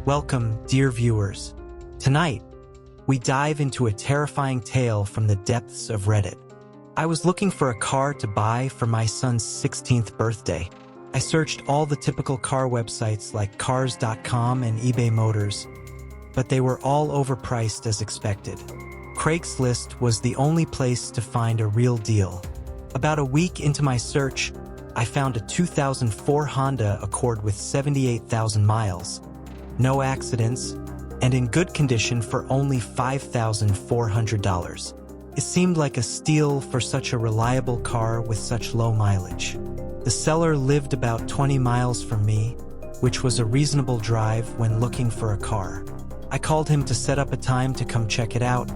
Welcome, dear viewers. Tonight, we dive into a terrifying tale from the depths of Reddit. I was looking for a car to buy for my son's 16th birthday. I searched all the typical car websites like cars.com and eBay Motors, but they were all overpriced as expected. Craigslist was the only place to find a real deal. About a week into my search, I found a 2004 Honda Accord with 78,000 miles, no accidents, and in good condition for only $5,400. It seemed like a steal for such a reliable car with such low mileage. The seller lived about 20 miles from me, which was a reasonable drive when looking for a car. I called him to set up a time to come check it out,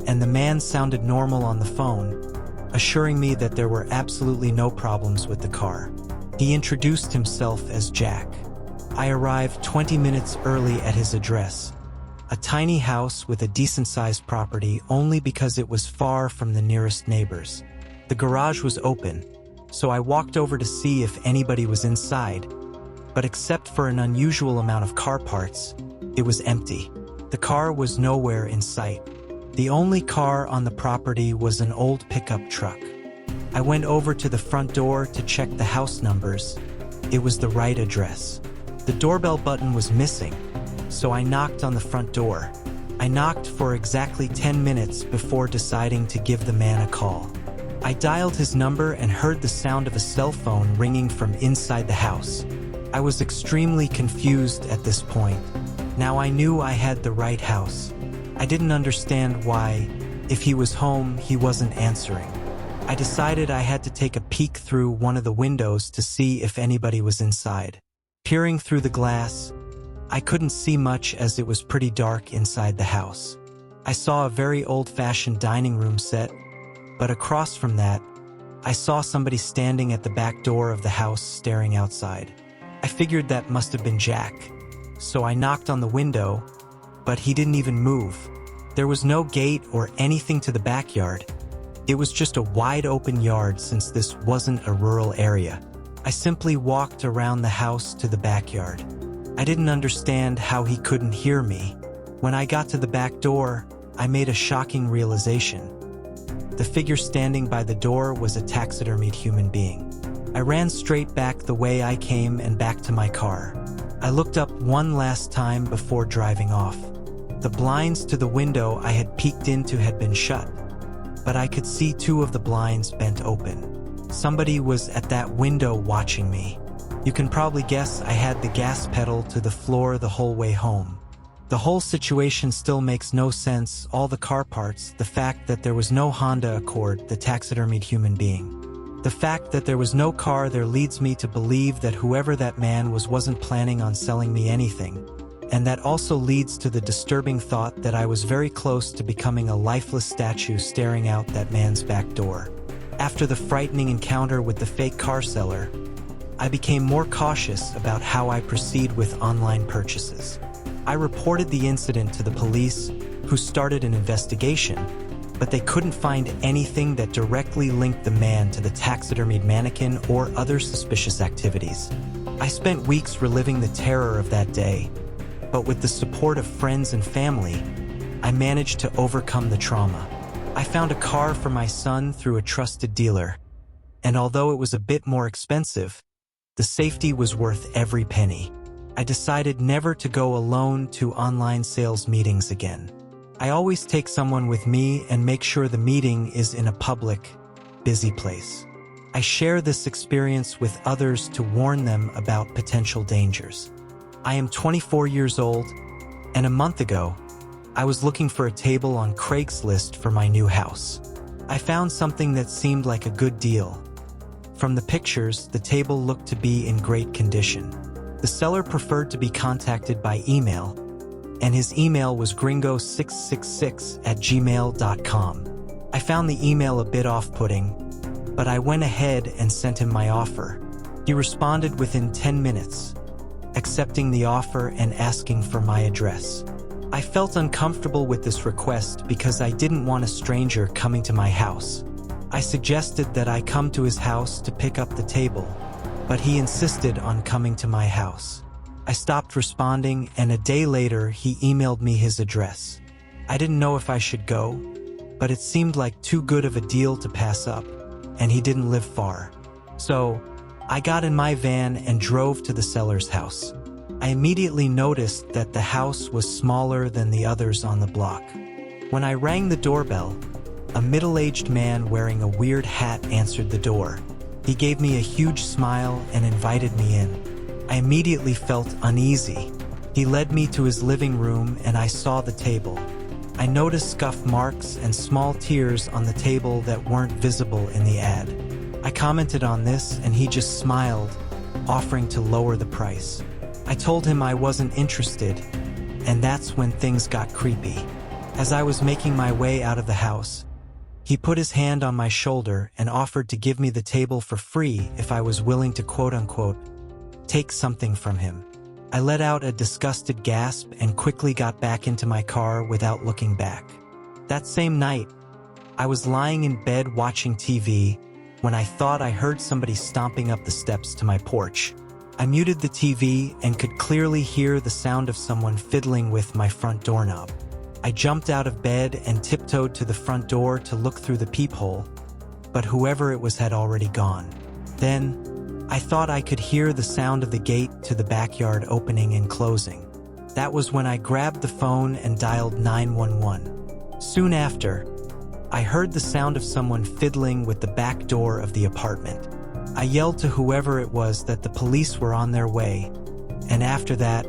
and the man sounded normal on the phone, assuring me that there were absolutely no problems with the car. He introduced himself as Jack. I arrived 20 minutes early at his address, a tiny house with a decent-sized property only because it was far from the nearest neighbors. The garage was open, so I walked over to see if anybody was inside, but except for an unusual amount of car parts, it was empty. The car was nowhere in sight. The only car on the property was an old pickup truck. I went over to the front door to check the house numbers. It was the right address. The doorbell button was missing, so I knocked on the front door. I knocked for exactly 10 minutes before deciding to give the man a call. I dialed his number and heard the sound of a cell phone ringing from inside the house. I was extremely confused at this point. Now I knew I had the right house. I didn't understand why, if he was home, he wasn't answering. I decided I had to take a peek through one of the windows to see if anybody was inside. Peering through the glass, I couldn't see much as it was pretty dark inside the house. I saw a very old-fashioned dining room set, but across from that, I saw somebody standing at the back door of the house staring outside. I figured that must have been Jack, so I knocked on the window, but he didn't even move. There was no gate or anything to the backyard. It was just a wide-open yard since this wasn't a rural area. I simply walked around the house to the backyard. I didn't understand how he couldn't hear me. When I got to the back door, I made a shocking realization. The figure standing by the door was a taxidermied human being. I ran straight back the way I came and back to my car. I looked up one last time before driving off. The blinds to the window I had peeked into had been shut, but I could see two of the blinds bent open. Somebody was at that window watching me. You can probably guess I had the gas pedal to the floor the whole way home. The whole situation still makes no sense, all the car parts, the fact that there was no Honda Accord, the taxidermied human being. The fact that there was no car there leads me to believe that whoever that man was wasn't planning on selling me anything. And that also leads to the disturbing thought that I was very close to becoming a lifeless statue staring out that man's back door. After the frightening encounter with the fake car seller, I became more cautious about how I proceed with online purchases. I reported the incident to the police, who started an investigation, but they couldn't find anything that directly linked the man to the taxidermied mannequin or other suspicious activities. I spent weeks reliving the terror of that day, but with the support of friends and family, I managed to overcome the trauma. I found a car for my son through a trusted dealer, and although it was a bit more expensive, the safety was worth every penny. I decided never to go alone to online sales meetings again. I always take someone with me and make sure the meeting is in a public, busy place. I share this experience with others to warn them about potential dangers. I am 24 years old, and a month ago, I was looking for a table on Craigslist for my new house. I found something that seemed like a good deal. From the pictures, the table looked to be in great condition. The seller preferred to be contacted by email, and his email was gringo666@gmail.com. I found the email a bit off-putting, but I went ahead and sent him my offer. He responded within 10 minutes, accepting the offer and asking for my address. I felt uncomfortable with this request because I didn't want a stranger coming to my house. I suggested that I come to his house to pick up the table, but he insisted on coming to my house. I stopped responding, and a day later he emailed me his address. I didn't know if I should go, but it seemed like too good of a deal to pass up, and he didn't live far. So, I got in my van and drove to the seller's house. I immediately noticed that the house was smaller than the others on the block. When I rang the doorbell, a middle-aged man wearing a weird hat answered the door. He gave me a huge smile and invited me in. I immediately felt uneasy. He led me to his living room and I saw the table. I noticed scuff marks and small tears on the table that weren't visible in the ad. I commented on this and he just smiled, offering to lower the price. I told him I wasn't interested, and that's when things got creepy. As I was making my way out of the house, he put his hand on my shoulder and offered to give me the table for free if I was willing to quote-unquote take something from him. I let out a disgusted gasp and quickly got back into my car without looking back. That same night, I was lying in bed watching TV when I thought I heard somebody stomping up the steps to my porch. I muted the TV and could clearly hear the sound of someone fiddling with my front doorknob. I jumped out of bed and tiptoed to the front door to look through the peephole, but whoever it was had already gone. Then, I thought I could hear the sound of the gate to the backyard opening and closing. That was when I grabbed the phone and dialed 911. Soon after, I heard the sound of someone fiddling with the back door of the apartment. I yelled to whoever it was that the police were on their way, and after that,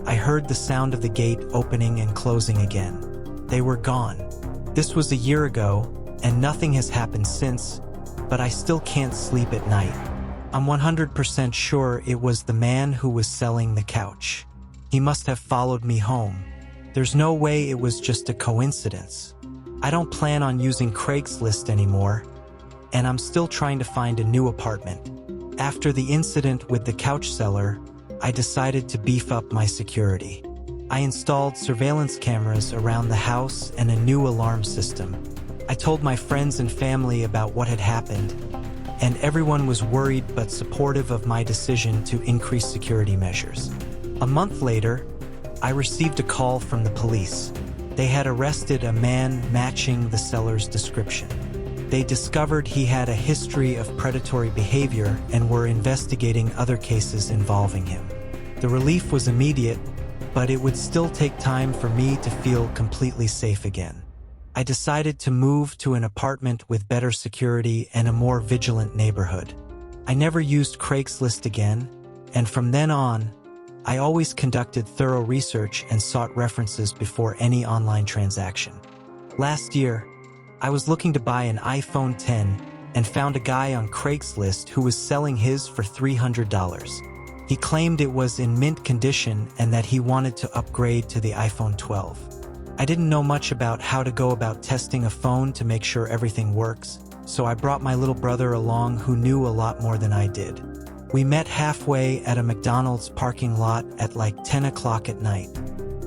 I heard the sound of the gate opening and closing again. They were gone. This was a year ago, and nothing has happened since, but I still can't sleep at night. I'm 100% sure it was the man who was selling the couch. He must have followed me home. There's no way it was just a coincidence. I don't plan on using Craigslist anymore, and I'm still trying to find a new apartment. After the incident with the couch seller, I decided to beef up my security. I installed surveillance cameras around the house and a new alarm system. I told my friends and family about what had happened, and everyone was worried but supportive of my decision to increase security measures. A month later, I received a call from the police. They had arrested a man matching the seller's description. They discovered he had a history of predatory behavior and were investigating other cases involving him. The relief was immediate, but it would still take time for me to feel completely safe again. I decided to move to an apartment with better security and a more vigilant neighborhood. I never used Craigslist again, and from then on, I always conducted thorough research and sought references before any online transaction. Last year, I was looking to buy an iPhone X and found a guy on Craigslist who was selling his for $300. He claimed it was in mint condition and that he wanted to upgrade to the iPhone 12. I didn't know much about how to go about testing a phone to make sure everything works, so I brought my little brother along who knew a lot more than I did. We met halfway at a McDonald's parking lot at like 10 o'clock at night.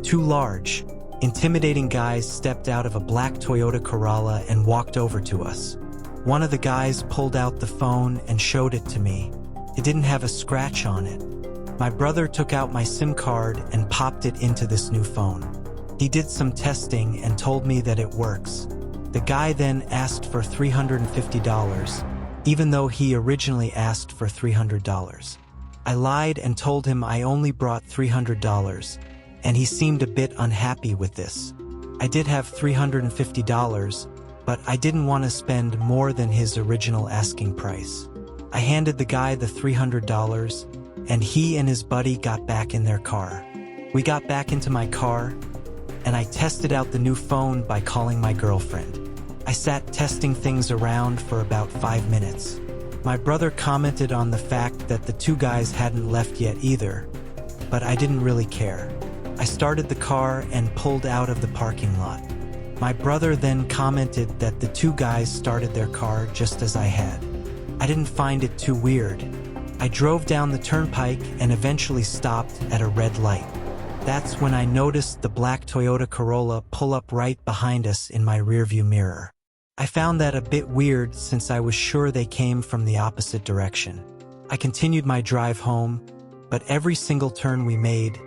Two large, intimidating guys stepped out of a black Toyota Corolla and walked over to us. One of the guys pulled out the phone and showed it to me. It didn't have a scratch on it. My brother took out my SIM card and popped it into this new phone. He did some testing and told me that it works. The guy then asked for $350, even though he originally asked for $300. I lied and told him I only brought $300, and he seemed a bit unhappy with this. I did have $350, but I didn't want to spend more than his original asking price. I handed the guy the $300, and he and his buddy got back in their car. We got back into my car, and I tested out the new phone by calling my girlfriend. I sat testing things around for about 5 minutes. My brother commented on the fact that the two guys hadn't left yet either, but I didn't really care. I started the car and pulled out of the parking lot. My brother then commented that the two guys started their car just as I had. I didn't find it too weird. I drove down the turnpike and eventually stopped at a red light. That's when I noticed the black Toyota Corolla pull up right behind us in my rearview mirror. I found that a bit weird since I was sure they came from the opposite direction. I continued my drive home, But every single turn we made,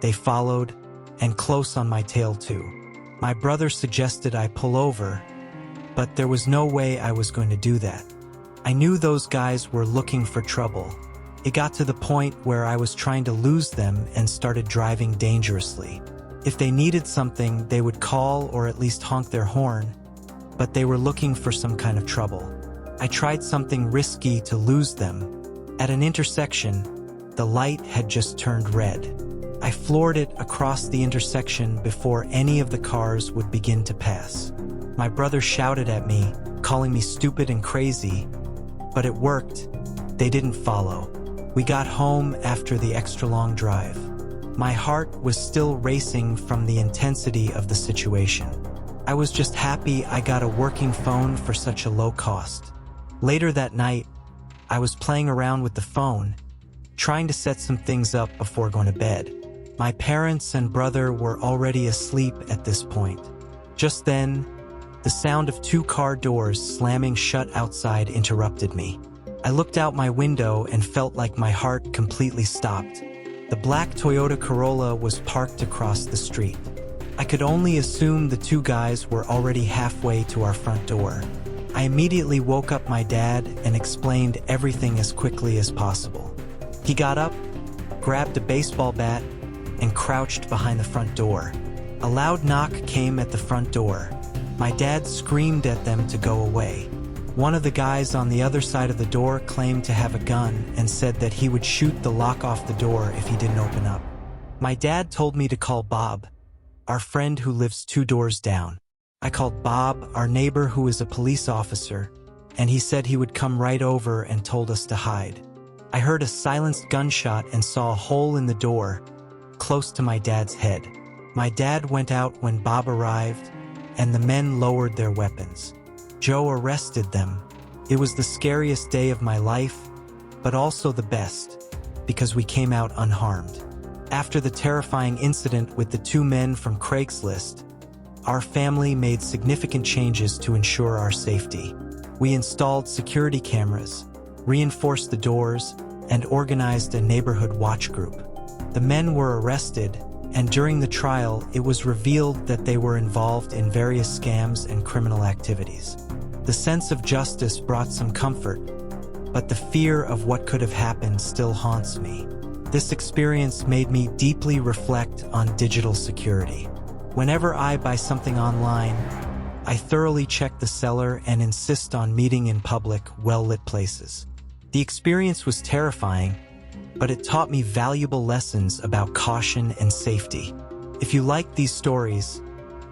they followed, and close on my tail too. My brother suggested I pull over, but there was no way I was going to do that. I knew those guys were looking for trouble. It got to the point where I was trying to lose them and started driving dangerously. If they needed something, they would call or at least honk their horn, but they were looking for some kind of trouble. I tried something risky to lose them. At an intersection, the light had just turned red. I floored it across the intersection before any of the cars would begin to pass. My brother shouted at me, calling me stupid and crazy, but it worked. They didn't follow. We got home after the extra long drive. My heart was still racing from the intensity of the situation. I was just happy I got a working phone for such a low cost. Later that night, I was playing around with the phone, trying to set some things up before going to bed. My parents and brother were already asleep at this point. Just then, the sound of 2 car doors slamming shut outside interrupted me. I looked out my window and felt like my heart completely stopped. The black Toyota Corolla was parked across the street. I could only assume the 2 guys were already halfway to our front door. I immediately woke up my dad and explained everything as quickly as possible. He got up, grabbed a baseball bat, and crouched behind the front door. A loud knock came at the front door. My dad screamed at them to go away. One of the guys on the other side of the door claimed to have a gun and said that he would shoot the lock off the door if he didn't open up. My dad told me to call Bob, our friend who lives 2 doors down. I called Bob, our neighbor who is a police officer, and he said he would come right over and told us to hide. I heard a silenced gunshot and saw a hole in the door, close to my dad's head. My dad went out when Bob arrived, and the men lowered their weapons. Joe arrested them. It was the scariest day of my life, but also the best, because we came out unharmed. After the terrifying incident with the 2 men from Craigslist, our family made significant changes to ensure our safety. We installed security cameras, reinforced the doors, and organized a neighborhood watch group. The men were arrested, and during the trial, it was revealed that they were involved in various scams and criminal activities. The sense of justice brought some comfort, but the fear of what could have happened still haunts me. This experience made me deeply reflect on digital security. Whenever I buy something online, I thoroughly check the seller and insist on meeting in public, well-lit places. The experience was terrifying, but it taught me valuable lessons about caution and safety. If you like these stories,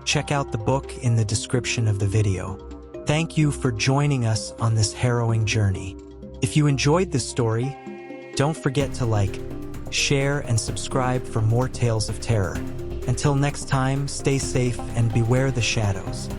check out the book in the description of the video. Thank you for joining us on this harrowing journey. If you enjoyed this story, don't forget to like, share, and subscribe for more tales of terror. Until next time, stay safe and beware the shadows.